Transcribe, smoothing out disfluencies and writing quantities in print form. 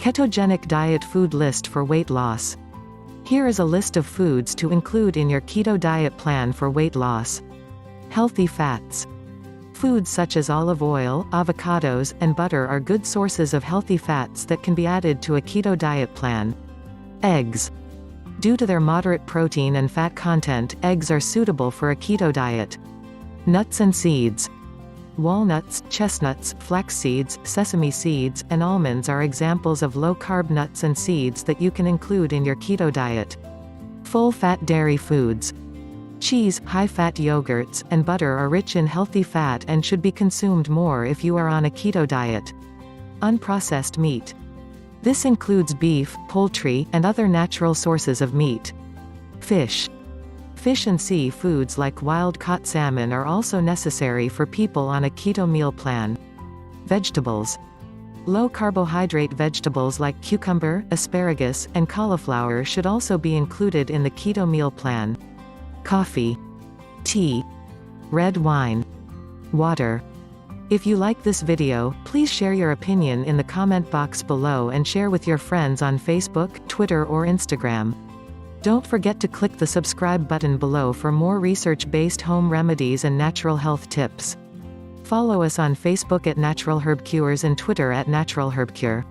Ketogenic diet food list for weight loss. Here is a list of foods to include in your keto diet plan for weight loss. Healthy fats. Foods such as olive oil, avocados, and butter are good sources of healthy fats that can be added to a keto diet plan. Eggs. Due to their moderate protein and fat content, eggs are suitable for a keto diet. Nuts and seeds. Walnuts, chestnuts, flax seeds, sesame seeds, and almonds are examples of low-carb nuts and seeds that you can include in your keto diet. Full-fat dairy foods. Cheese, high-fat yogurts, and butter are rich in healthy fat and should be consumed more if you are on a keto diet. Unprocessed meat. This includes beef, poultry, and other natural sources of meat. Fish. Fish and sea foods like wild-caught salmon are also necessary for people on a keto meal plan. Vegetables. Low-carbohydrate vegetables like cucumber, asparagus, and cauliflower should also be included in the keto meal plan. Coffee. Tea. Red wine. Water. If you like this video, please share your opinion in the comment box below and share with your friends on Facebook, Twitter or Instagram. Don't forget to click the subscribe button below for more research-based home remedies and natural health tips. Follow us on Facebook at Natural Herb Cures and Twitter at Natural Herb Cure.